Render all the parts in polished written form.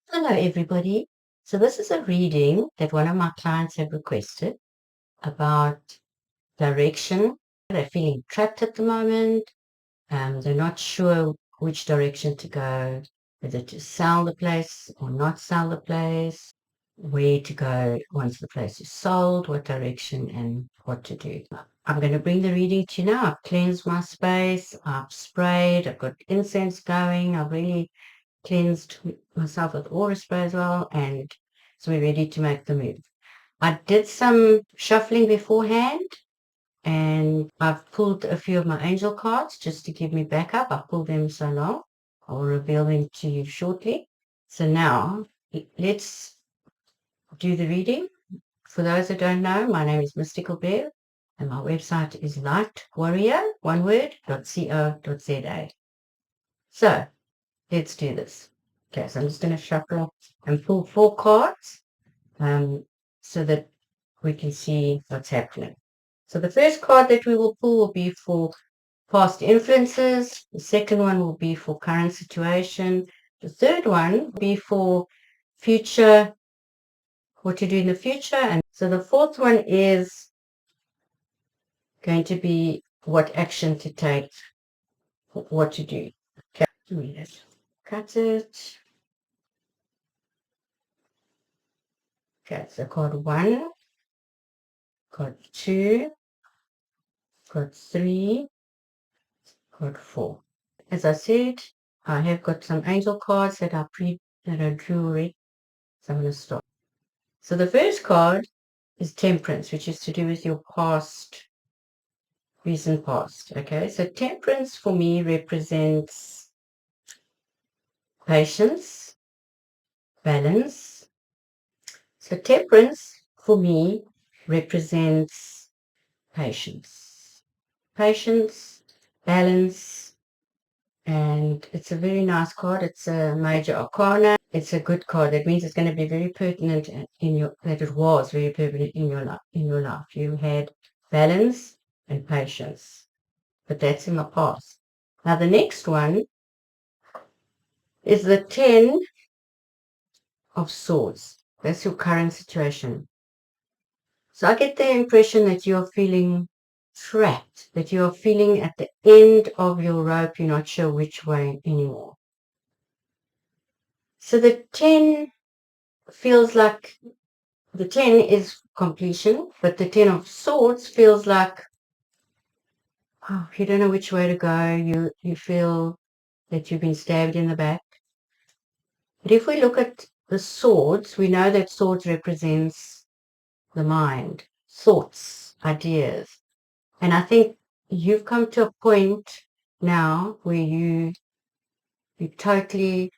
Hello, everybody. So this is a reading that one of my clients have requested about direction. They're feeling trapped at the moment. They're not sure which direction to go, whether to sell the place or not sell the place, where to go once the place is sold, what direction and what to do. I'm going to bring the reading to you now. I've cleansed my space. I've sprayed. I've got incense going. I've really cleansed myself with aura spray as well, and so we're ready to make the move. I did some shuffling beforehand, and I've pulled a few of my angel cards just to give me backup. I've pulled them so long. I will reveal them to you shortly. So now let's do the reading. For those that don't know, my name is Mystical Bev, and my website is lightw, one word, .co.za. So let's do this. Okay, so I'm just going to shuffle and pull 4 cards so that we can see what's happening. So the first card that we will pull will be for past influences. The second one will be for current situation. The third one will be for future, what to do in the future. And so the fourth one is going to be what action to take, what to do. Okay, read it. Cut it. Okay, so card 1, card 2, card 3, card 4. As I said, I have got some angel cards that I drew already. So I'm going to start. So the first card is Temperance, which is to do with your past, recent past. Okay, so Temperance for me represents patience, balance. So Temperance for me represents patience, balance, and it's a very nice card. It's a major arcana. It's a good card. That means it's going to be very pertinent in your, that it was very pertinent in your life. You had balance and patience, but that's in the past. Now the next one is the 10 of Swords. That's your current situation. So I get the impression that you're feeling trapped, that you're feeling at the end of your rope. You're not sure which way anymore. So the 10 feels like, the 10 is completion, but the 10 of Swords feels like, oh, you don't know which way to go. You feel that you've been stabbed in the back. But if we look at the Swords, we know that Swords represents the mind, thoughts, ideas. And I think you've come to a point now where you're totally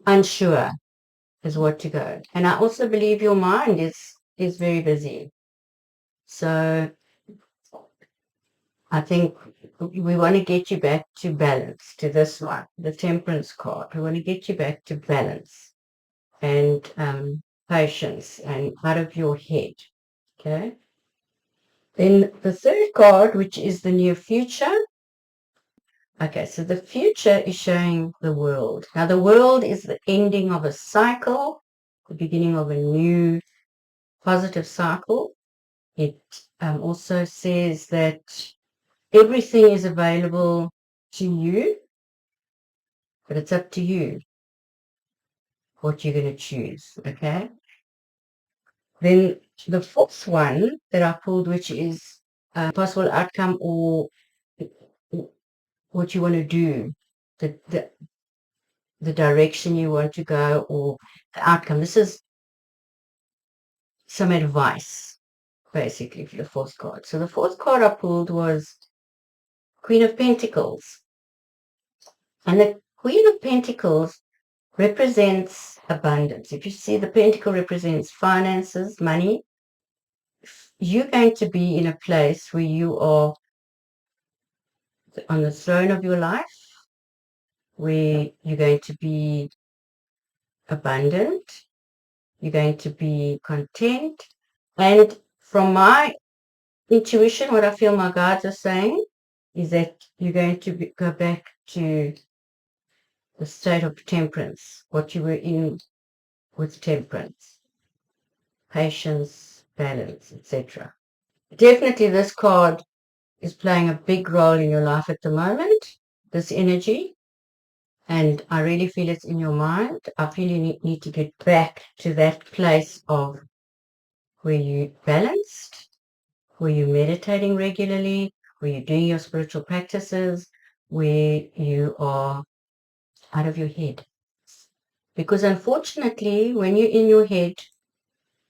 unsure as what to go. And I also believe your mind is very busy. So I think we want to get you back to balance, to this one, the Temperance card. We want to get you back to balance and patience and out of your head. Okay. Then the third card, which is the near future. Okay, so the future is showing the world. Now the world is the ending of a cycle, the beginning of a new positive cycle. It also says that everything is available to you, but it's up to you what you're going to choose, okay? Then the fourth one that I pulled, which is a possible outcome or what you want to do, the direction you want to go or the outcome. This is some advice, basically, for the fourth card. So the fourth card I pulled was Queen of Pentacles. And the Queen of Pentacles represents abundance. If you see, the pentacle represents finances, money. You're going to be in a place where you are on the throne of your life, where you're going to be abundant, you're going to be content. And from my intuition, what I feel my guides are saying is that you're going to go back to the state of temperance, what you were in with temperance, patience, balance, etc. Definitely this card is playing a big role in your life at the moment, this energy, and I really feel it's in your mind. I feel you need to get back to that place of where you balanced, where you're meditating regularly, where you're doing your spiritual practices, where you are out of your head. Because unfortunately, when you're in your head,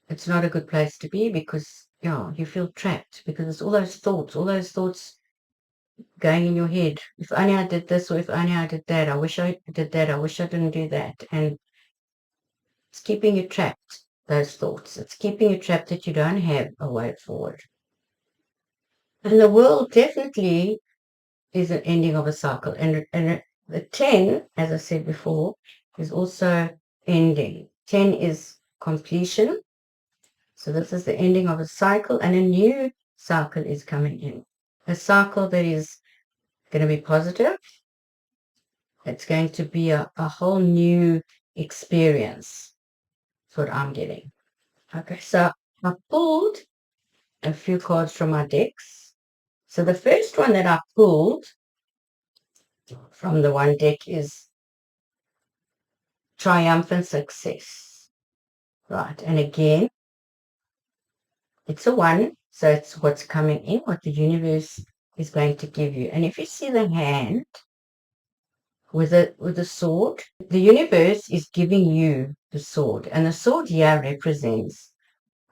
it's not a good place to be because, yeah, you feel trapped because it's all those thoughts going in your head. If only I did this, or if only I did that. I wish I did that. I wish I didn't do that. And it's keeping you trapped, those thoughts. It's keeping you trapped that you don't have a way forward. And the world definitely is an ending of a cycle. And the 10, as I said before, is also ending. 10 is completion. So this is the ending of a cycle, and a new cycle is coming in. A cycle that is going to be positive. It's going to be a whole new experience. That's what I'm getting. Okay, so I pulled a few cards from my decks. So the first one that I pulled from the one deck is Triumphant Success. Right, and again, it's a 1, so it's what's coming in, what the universe is going to give you. And if you see the hand with a sword, the universe is giving you the sword. And the sword here represents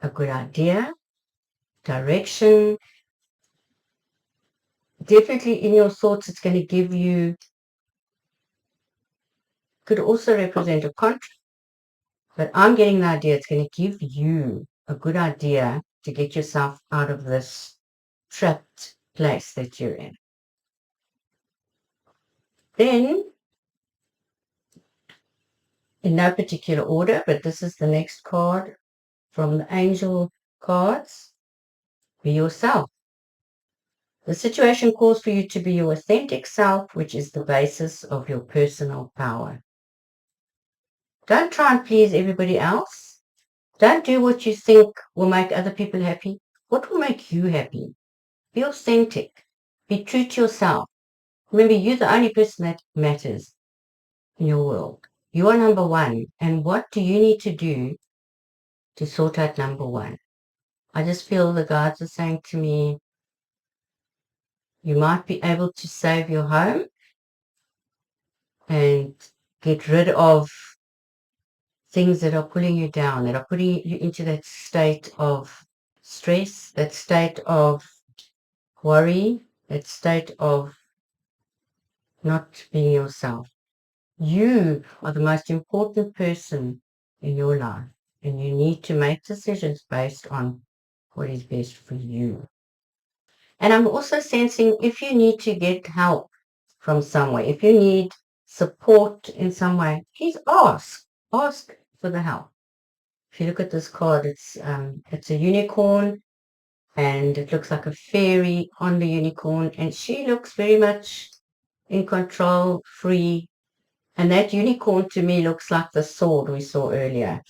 a good idea, direction. Definitely in your thoughts, it's going to give you, could also represent a contract. But I'm getting the idea it's going to give you a good idea to get yourself out of this trapped place that you're in. Then, in no particular order, but this is the next card from the angel cards, be yourself. The situation calls for you to be your authentic self, which is the basis of your personal power. Don't try and please everybody else. Don't do what you think will make other people happy. What will make you happy? Be authentic. Be true to yourself. Remember, you're the only person that matters in your world. You are number one. And what do you need to do to sort out number one? I just feel the guides are saying to me, you might be able to save your home and get rid of things that are pulling you down, that are putting you into that state of stress, that state of worry, that state of not being yourself. You are the most important person in your life, and you need to make decisions based on what is best for you. And I'm also sensing if you need to get help from somewhere, if you need support in some way, please ask. Ask for the help. If you look at this card, it's a unicorn, and it looks like a fairy on the unicorn, and she looks very much in control, free. And that unicorn to me looks like the sword we saw earlier.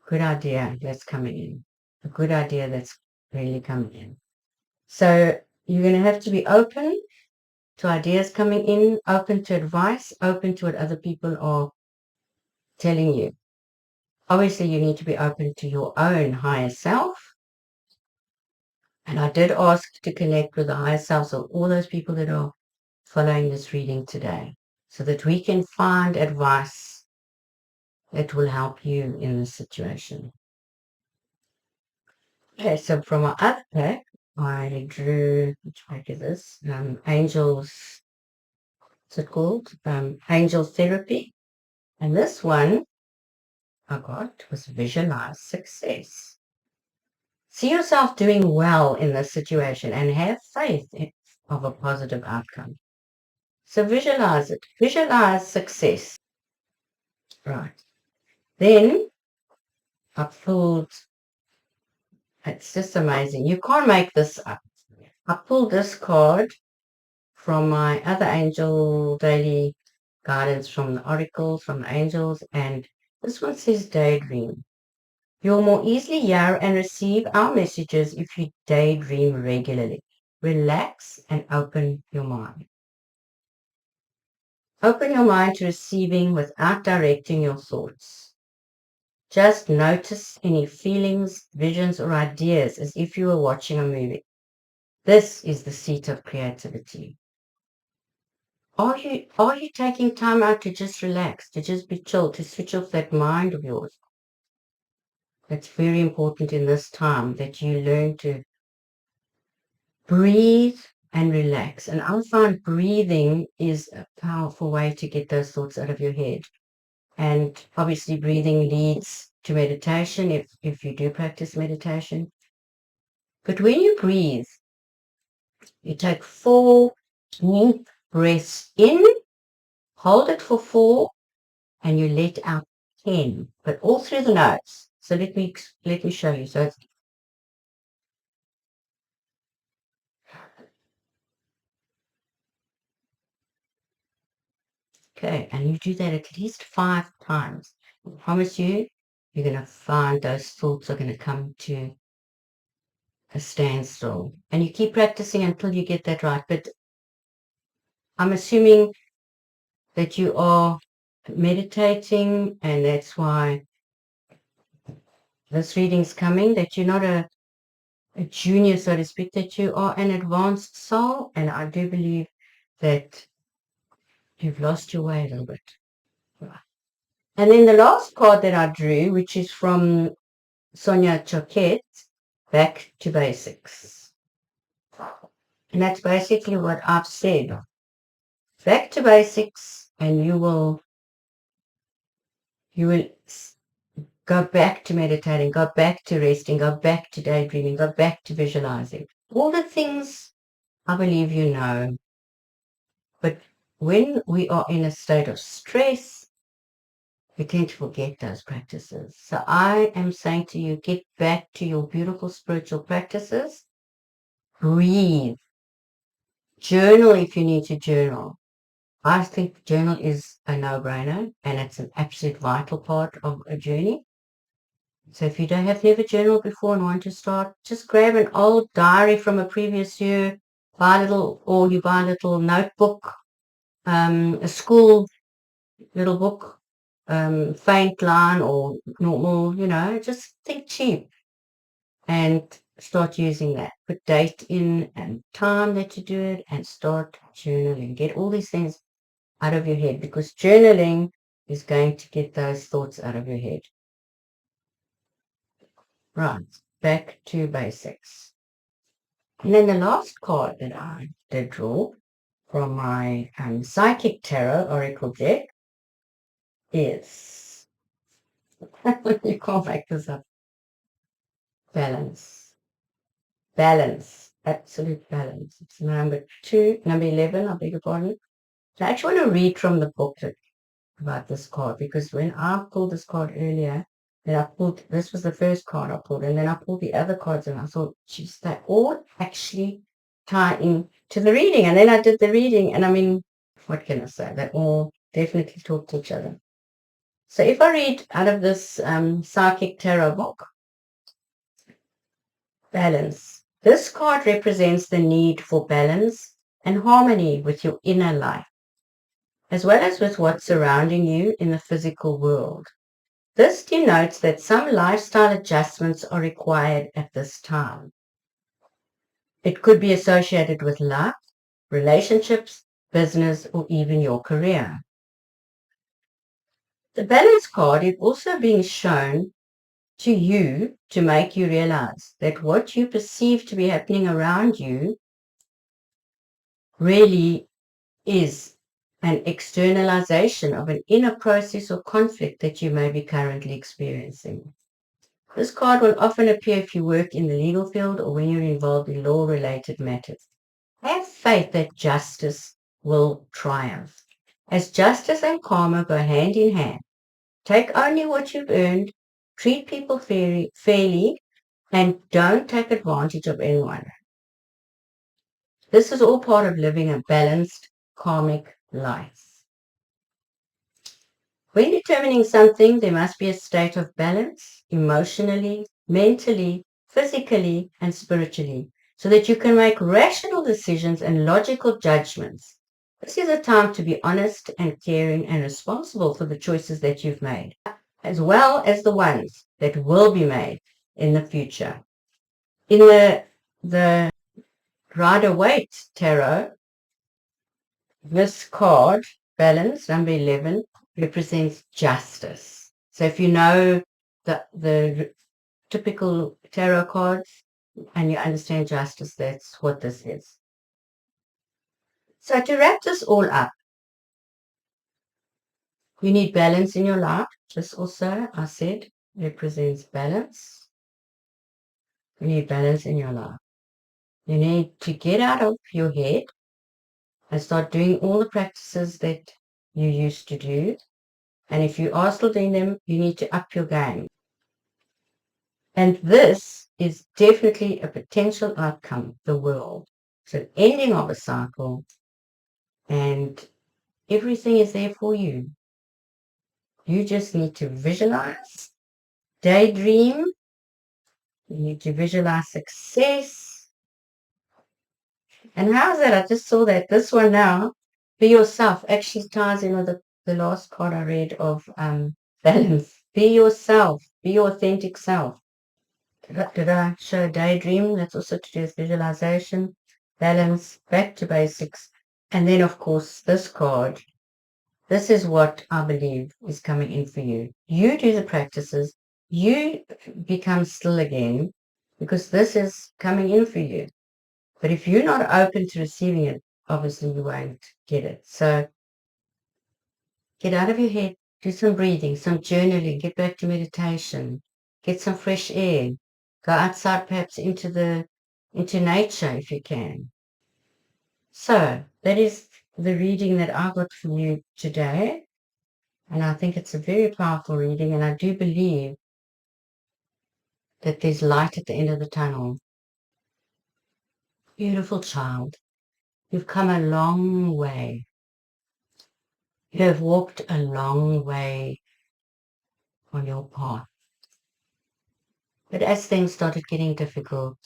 Good idea that's coming in. A good idea that's really coming in. So you're going to have to be open to ideas coming in, open to advice, open to what other people are telling you. Obviously, you need to be open to your own higher self. And I did ask to connect with the higher selves of all those people that are following this reading today so that we can find advice that will help you in this situation. Okay, so from our other pack, I drew, which pack is this? Angels, what's it called? Angel Therapy. And this one I got was Visualize Success. See yourself doing well in this situation and have faith of a positive outcome. So visualize it. Visualize success. Right. Then I pulled, it's just amazing. You can't make this up. I pulled this card from my other angel daily guidance from the oracles, from the angels, and this one says daydream. You'll more easily hear and receive our messages if you daydream regularly. Relax and open your mind. Open your mind to receiving without directing your thoughts. Just notice any feelings, visions, or ideas as if you were watching a movie. This is the seat of creativity. Are you taking time out to just relax, to just be chill, to switch off that mind of yours? It's very important in this time that you learn to breathe and relax. And I find breathing is a powerful way to get those thoughts out of your head. And obviously breathing leads to meditation if you do practice meditation. But when you breathe, you take 4 deep breaths in, hold it for 4, and you let out 10, but all through the nose. So let me show you. So it's okay, and you do that at least 5 times. I promise you, you're going to find those thoughts are going to come to a standstill. And you keep practicing until you get that right. But I'm assuming that you are meditating, and that's why this reading's coming, that you're not a junior, so to speak, that you are an advanced soul. And I do believe that you've lost your way a little bit. Right. And then the last card that I drew, which is from Sonia Choquette, Back to Basics. And that's basically what I've said. Back to basics, and you will go back to meditating, go back to resting, go back to daydreaming, go back to visualizing. All the things I believe you know. But when we are in a state of stress, we tend to forget those practices. So I am saying to you, get back to your beautiful spiritual practices. Breathe. Journal if you need to journal. I think journal is a no-brainer, and it's an absolute vital part of a journey. So if you don't have never journaled before and want to start, just grab an old diary from a previous year, buy a little notebook, a school little book, faint line or normal, just think cheap and start using that. Put date in and time that you do it and start journaling. Get all these things out of your head, because journaling is going to get those thoughts out of your head. Right, back to basics. And then the last card that I did draw from my Psychic Tarot Oracle deck is, you can't make this up, balance. Balance, absolute balance. It's number 11, I beg your pardon. So I actually want to read from the booklet about this card, because when I pulled this card earlier, this was the first card I pulled, and then I pulled the other cards, and I thought, geez, they all actually tie in to the reading. And then I did the reading, and I mean, what can I say? They all definitely talk to each other. So if I read out of this Psychic Tarot book, balance. This card represents the need for balance and harmony with your inner life, as well as with what's surrounding you in the physical world. This denotes that some lifestyle adjustments are required at this time. It could be associated with love, relationships, business, or even your career. The balance card is also being shown to you to make you realize that what you perceive to be happening around you really is an externalization of an inner process or conflict that you may be currently experiencing. This card will often appear if you work in the legal field or when you're involved in law-related matters. Have faith that justice will triumph, as justice and karma go hand in hand. Take only what you've earned, treat people fairly, and don't take advantage of anyone. This is all part of living a balanced, karmic life. When determining something, there must be a state of balance emotionally, mentally, physically, and spiritually, so that you can make rational decisions and logical judgments. This is a time to be honest and caring and responsible for the choices that you've made, as well as the ones that will be made in the future. In the Rider-Waite Tarot, this card, balance, number 11, represents justice. So if you know the typical tarot cards and you understand justice, that's what this is. So to wrap this all up, you need balance in your life. This also, I said, represents balance. You need balance in your life. You need to get out of your head and start doing all the practices that you used to do. And if you are still doing them, you need to up your game. And this is definitely a potential outcome, the world. So ending of a cycle, and everything is there for you. You just need to visualize, daydream. You need to visualize success. And how's that? I just saw that this one now, be yourself, actually ties in with the last card I read of balance. Be yourself, be your authentic self. Did I show daydream? That's also to do with visualization, balance, back to basics. And then, of course, this card. This is what I believe is coming in for you. You do the practices. You become still again, because this is coming in for you. But if you're not open to receiving it, obviously you won't get it. So get out of your head, do some breathing, some journaling, get back to meditation, get some fresh air, go outside perhaps into nature if you can. So that is the reading that I got from you today. And I think it's a very powerful reading, and I do believe that there's light at the end of the tunnel. Beautiful child, you've come a long way. You have walked a long way on your path. But as things started getting difficult,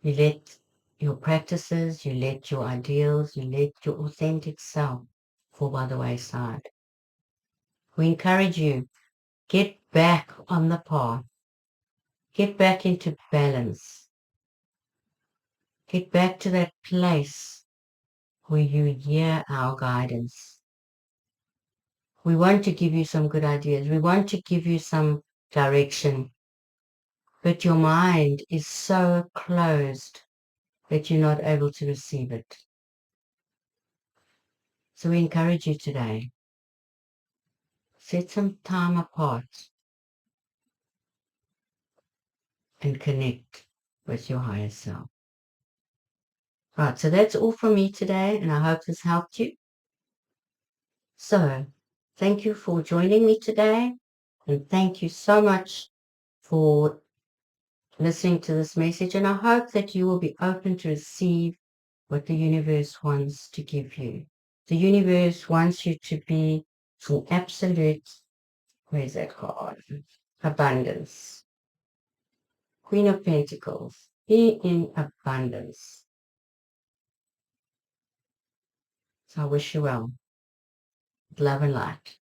you let your practices, you let your ideals, you let your authentic self fall by the wayside. We encourage you, get back on the path. Get back into balance. Get back to that place where you hear our guidance. We want to give you some good ideas. We want to give you some direction. But your mind is so closed that you're not able to receive it. So we encourage you today. Set some time apart and connect with your higher self. Right, so that's all from me today, and I hope this helped you. So, thank you for joining me today, and thank you so much for listening to this message, and I hope that you will be open to receive what the universe wants to give you. The universe wants you to be in absolute, where's that card? Abundance. Queen of Pentacles. Be in abundance. So I wish you well. Love and light.